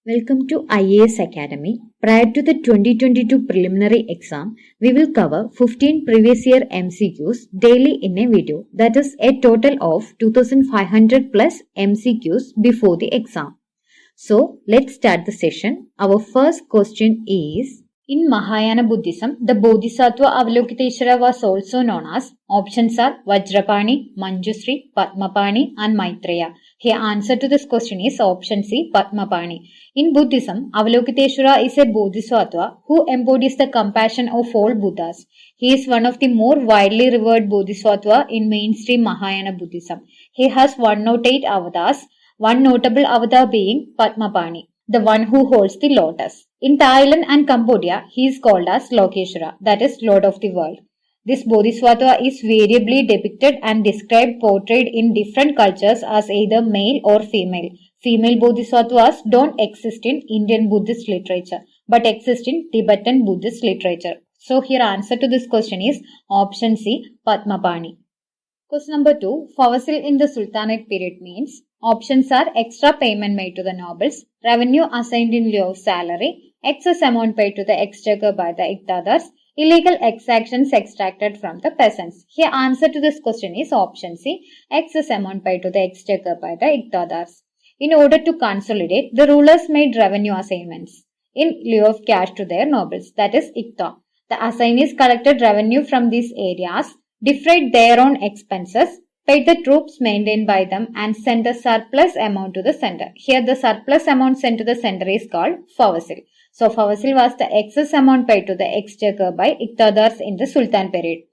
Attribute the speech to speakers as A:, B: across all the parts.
A: Welcome to IAS Academy. Prior to the 2022 preliminary exam, we will cover 15 previous year MCQs daily in a video. That is a total of 2500 plus MCQs before the exam. So let's start the session. Our first question is, in Mahayana Buddhism, the Bodhisattva Avalokiteshvara was also known as. Options are Vajrapani, Manjusri, Padmapani and Maitreya. Here answer to this question is option C, Padmapani. In Buddhism, Avalokiteshvara is a Bodhisattva who embodies the compassion of all Buddhas. He is one of the more widely revered Bodhisattva in mainstream Mahayana Buddhism. He has 108 avatars, one notable avatar being Padmapani, the one who holds the lotus. In Thailand and Cambodia, he is called as Lokeshwara, that is Lord of the World. This Bodhisattva is variably depicted and portrayed in different cultures as either male or female. Female Bodhisattvas don't exist in Indian Buddhist literature, but exist in Tibetan Buddhist literature. So here answer to this question is option C, Padmapani. Question number 2, Fawsil in the Sultanate period means. Options are extra payment made to the nobles, revenue assigned in lieu of salary, excess amount paid to the exchequer by the Iqtadars, illegal exactions extracted from the peasants. Here answer to this question is option C, excess amount paid to the exchequer by the Iqtadars. In order to consolidate, the rulers made revenue assignments in lieu of cash to their nobles, that is Iqta. The assignees collected revenue from these areas, defrayed their own expenses, paid the troops maintained by them and sent the surplus amount to the center. Here the surplus amount sent to the center is called Fawsil. So Fawsil was the excess amount paid to the exchequer by Iqtadars in the Sultan period.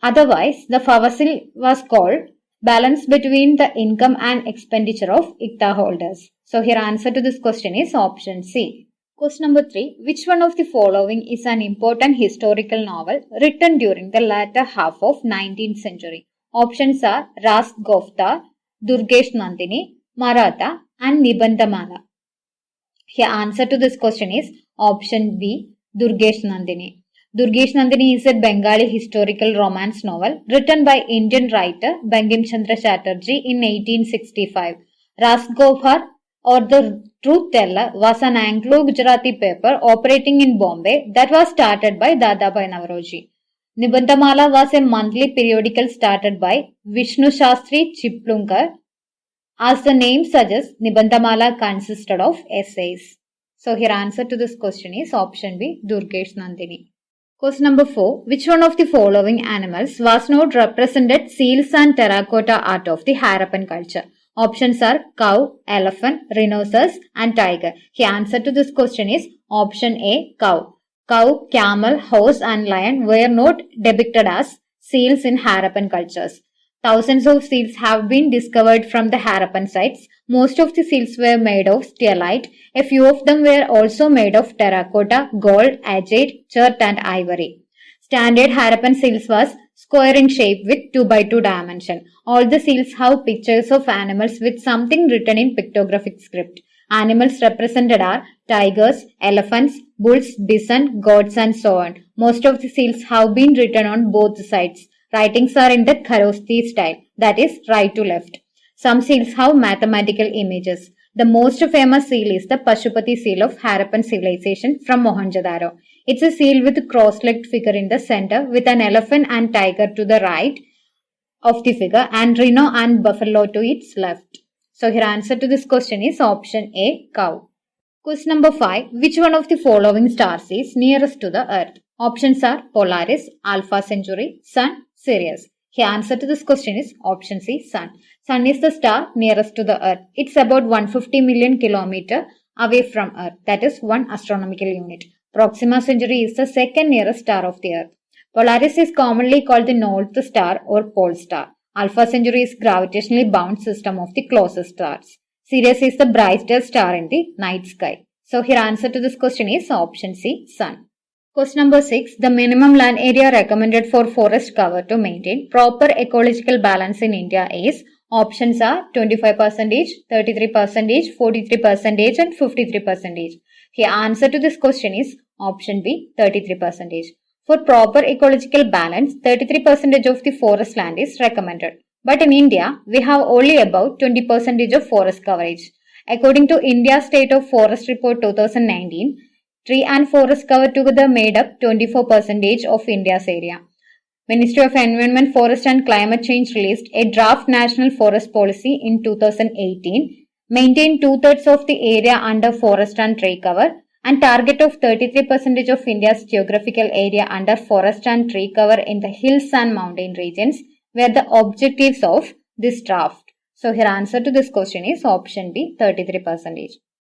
A: Otherwise, the Fawsil was called balance between the income and expenditure of Iqta holders. So here answer to this question is option C. Question number 3. Which one of the following is an important historical novel written during the latter half of 19th century? Options are Ras Gofta, Durgesh Nandini, Maratha and Nibandhamala. Here answer to this question is option B, Durgesh Nandini. Durgesh Nandini is a Bengali historical romance novel written by Indian writer Bankim Chandra Chatterjee in 1865. Ras Gofar or the Truth Teller was an Anglo-Gujarati paper operating in Bombay that was started by Dadabhai Naoroji. Nibandhamala was a monthly periodical started by Vishnu Shastri Chiplunkar. As the name suggests, Nibandhamala consisted of essays. So here answer to this question is option B, Durgesh Nandini. Question number 4. Which one of the following animals was not represented seals and terracotta art of the Harappan culture? Options are cow, elephant, rhinoceros and tiger. Here answer to this question is option A, cow. Cow, camel, horse and lion were not depicted as seals in Harappan cultures. Thousands of seals have been discovered from the Harappan sites. Most of the seals were made of steelite. A few of them were also made of terracotta, gold, agate, chert and ivory. Standard Harappan seals was square in shape with 2x2 dimension. All the seals have pictures of animals with something written in pictographic script. Animals represented are tigers, elephants, bulls, bison, goats and so on. Most of the seals have been written on both sides. Writings are in the Kharosthi style, that is right to left. Some seals have mathematical images. The most famous seal is the Pashupati seal of Harappan civilization from Mohenjo-daro. It's a seal with a cross-legged figure in the center with an elephant and tiger to the right of the figure and rhino and buffalo to its left. So here answer to this question is option A, cow. Question number 5. Which one of the following stars is nearest to the earth? Options are Polaris, Alpha Centauri, Sun, Sirius. Here answer to this question is option C, Sun. Sun is the star nearest to the earth. It's about 150 million kilometers away from earth. That is 1 astronomical unit. Proxima Centauri is the second nearest star of the earth. Polaris is commonly called the North Star or Pole Star. Alpha Centauri is gravitationally bound system of the closest stars. Sirius is the brightest star in the night sky. So here answer to this question is option C, Sun. Question number 6. The minimum land area recommended for forest cover to maintain proper ecological balance in India is. Options are 25%, 33%, 43% and 53%. Here answer to this question is option B, 33%. For proper ecological balance, 33% of the forest land is recommended. But in India, we have only about 20% of forest coverage. According to India State of Forest Report 2019, tree and forest cover together made up 24% of India's area. Ministry of Environment, Forest and Climate Change released a draft national forest policy in 2018, maintained two-thirds of the area under forest and tree cover, and target of 33% of India's geographical area under forest and tree cover in the hills and mountain regions were the objectives of this draft. So here answer to this question is option B, 33%.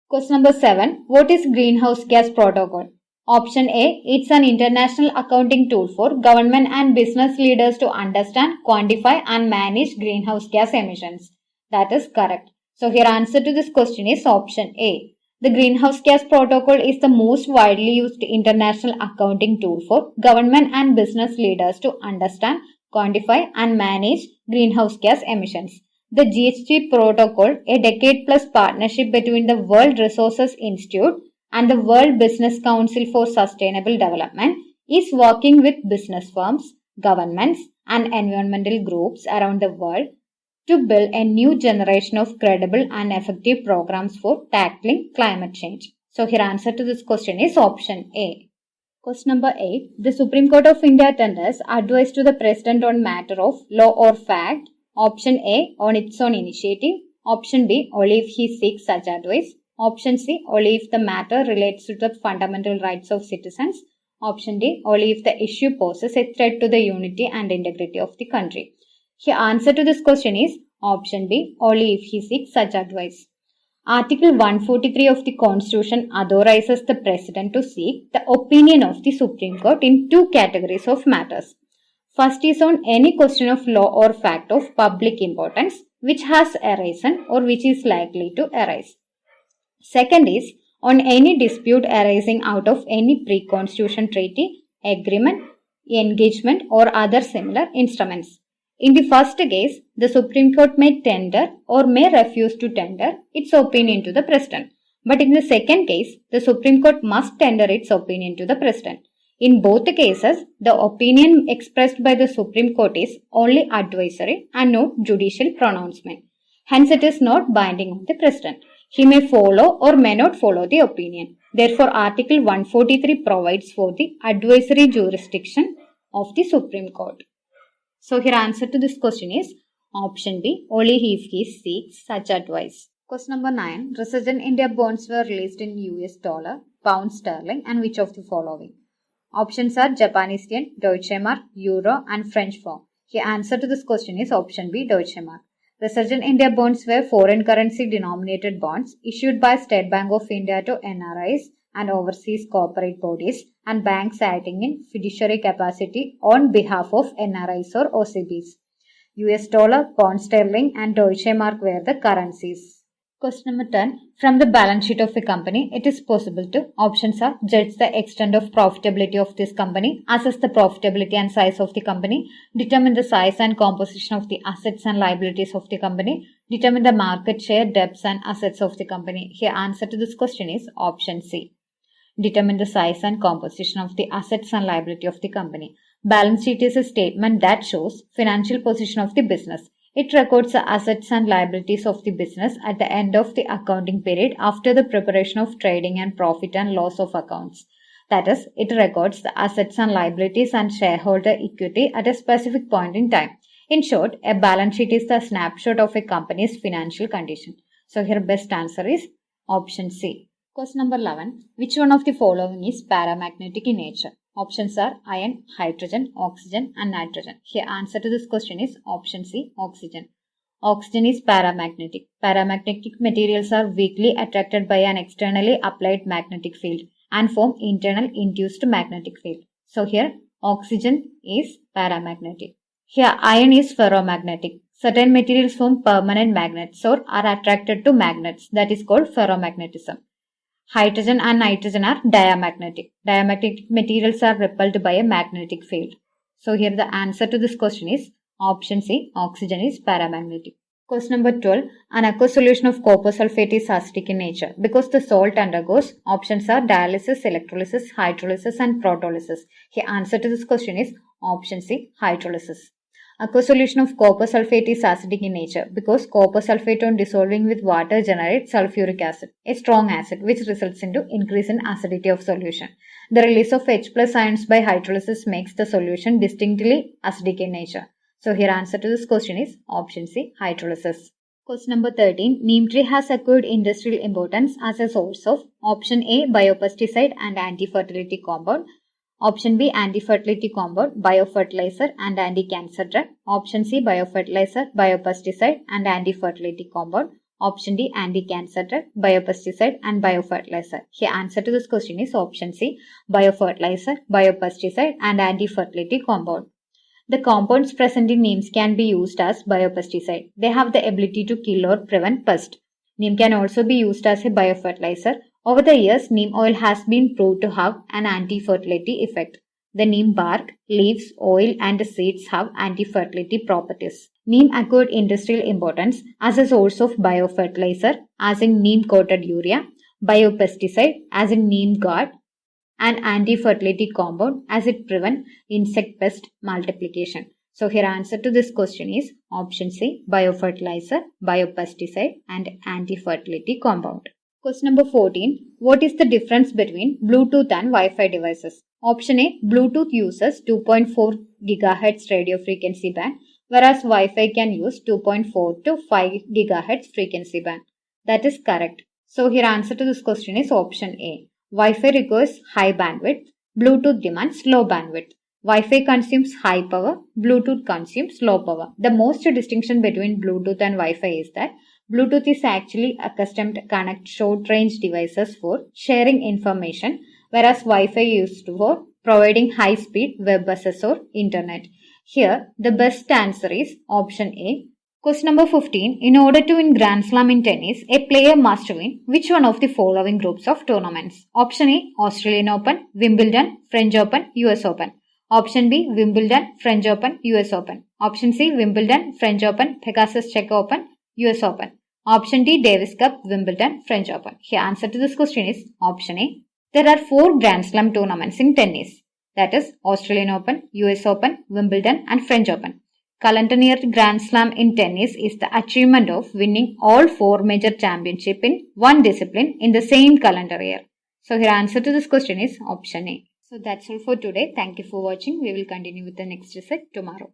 A: Question number 7. What is Greenhouse Gas Protocol? Option A, it's an international accounting tool for government and business leaders to understand, quantify and manage greenhouse gas emissions. That is correct. So here answer to this question is option A. The Greenhouse Gas Protocol is the most widely used international accounting tool for government and business leaders to understand, quantify and manage greenhouse gas emissions. The GHG Protocol, a decade-plus partnership between the World Resources Institute and the World Business Council for Sustainable Development, is working with business firms, governments, and environmental groups around the world to build a new generation of credible and effective programs for tackling climate change. So here answer to this question is option A. Question number 8. The Supreme Court of India tenders advice to the President on matter of law or fact. Option A, on its own initiative. Option B, only if he seeks such advice. Option C, only if the matter relates to the fundamental rights of citizens. Option D, only if the issue poses a threat to the unity and integrity of the country. The answer to this question is option B, only if he seeks such advice. Article 143 of the Constitution authorizes the President to seek the opinion of the Supreme Court in two categories of matters. First is on any question of law or fact of public importance which has arisen or which is likely to arise. Second is on any dispute arising out of any pre-constitution treaty, agreement, engagement or other similar instruments. In the first case, the Supreme Court may tender or may refuse to tender its opinion to the President. But in the second case, the Supreme Court must tender its opinion to the President. In both cases, the opinion expressed by the Supreme Court is only advisory and not judicial pronouncement. Hence, it is not binding on the President. He may follow or may not follow the opinion. Therefore, Article 143 provides for the advisory jurisdiction of the Supreme Court. So, here answer to this question is option B, only if he seeks such advice. Question number 9. Resurgent India bonds were released in US dollar, pound sterling and which of the following? Options are Japanese yen, Deutsche Mark, Euro and French franc. The answer to this question is option B, Deutsche Mark. Resurgent India bonds were foreign currency denominated bonds issued by State Bank of India to NRIs and overseas corporate bodies and banks acting in fiduciary capacity on behalf of NRIs or OCBs. US dollar, pound sterling and Deutsche Mark were the currencies. Question number 10. From the balance sheet of a company, it is possible to, options are, judge the extent of profitability of this company, assess the profitability and size of the company, determine the size and composition of the assets and liabilities of the company, determine the market share, debts and assets of the company. Here answer to this question is option C. Determine the size and composition of the assets and liability of the company. Balance sheet is a statement that shows financial position of the business. It records the assets and liabilities of the business at the end of the accounting period after the preparation of trading and profit and loss of accounts. That is, it records the assets and liabilities and shareholder equity at a specific point in time. In short, a balance sheet is the snapshot of a company's financial condition. So here best answer is option C. Question number 11. Which one of the following is paramagnetic in nature? Options are iron, hydrogen, oxygen and nitrogen. Here answer to this question is option C, oxygen. Oxygen is paramagnetic. Paramagnetic materials are weakly attracted by an externally applied magnetic field and form internal induced magnetic field. So here oxygen is paramagnetic. Here iron is ferromagnetic. Certain materials form permanent magnets or are attracted to magnets. That is called ferromagnetism. Hydrogen and nitrogen are diamagnetic. Diamagnetic materials are repelled by a magnetic field. So here the answer to this question is option C, oxygen is paramagnetic. Question number 12. An aqueous solution of copper sulfate is acidic in nature because the salt undergoes. Options are dialysis, electrolysis, hydrolysis and proteolysis. The answer to this question is option C, hydrolysis. Aqueous solution of copper sulfate is acidic in nature because copper sulfate on dissolving with water generates sulfuric acid, a strong acid which results into increase in acidity of solution. The release of H plus ions by hydrolysis makes the solution distinctly acidic in nature. So here answer to this question is option C, hydrolysis. Question number 13. Neem tree has acquired industrial importance as a source of option A, biopesticide and anti-fertility compound. Option B, anti-fertility compound, biofertilizer and anti-cancer drug. Option C, biofertilizer, biopesticide and anti-fertility compound. Option D, anti-cancer drug, biopesticide and biofertilizer. Here answer to this question is option C, biofertilizer, biopesticide and anti-fertility compound. The compounds present in neems can be used as biopesticide. They have the ability to kill or prevent pest. Neem can also be used as a biofertilizer. Over the years, neem oil has been proved to have an anti-fertility effect. The neem bark, leaves, oil and seeds have anti-fertility properties. Neem acquired industrial importance as a source of biofertilizer, as in neem-coated urea, biopesticide, as in neem guard, and anti-fertility compound as it prevent insect pest multiplication. So here answer to this question is option C, biofertilizer, biopesticide and anti-fertility compound. Question number 14. What is the difference between Bluetooth and Wi-Fi devices? Option A, Bluetooth uses 2.4 GHz radio frequency band, whereas Wi-Fi can use 2.4 to 5 GHz frequency band. That is correct. So here answer to this question is option A. Wi-Fi requires high bandwidth, Bluetooth demands low bandwidth. Wi-Fi consumes high power, Bluetooth consumes low power. The most distinction between Bluetooth and Wi-Fi is that Bluetooth is actually accustomed to connect short-range devices for sharing information, whereas Wi-Fi is used for providing high-speed web access or internet. Here, the best answer is option A. Question number 15. In order to win Grand Slam in tennis, a player must win which one of the following groups of tournaments? Option A, Australian Open, Wimbledon, French Open, US Open. Option B, Wimbledon, French Open, US Open. Option C, Wimbledon, French Open, Pegasus Czech Open, US Open. Option D, Davis Cup, Wimbledon, French Open. Here answer to this question is option A. There are 4 Grand Slam tournaments in tennis. That is Australian Open, US Open, Wimbledon and French Open. Calendar year Grand Slam in tennis is the achievement of winning all 4 major championships in one discipline in the same calendar year. So here answer to this question is option A. So that's all for today. Thank you for watching. We will continue with the next set tomorrow.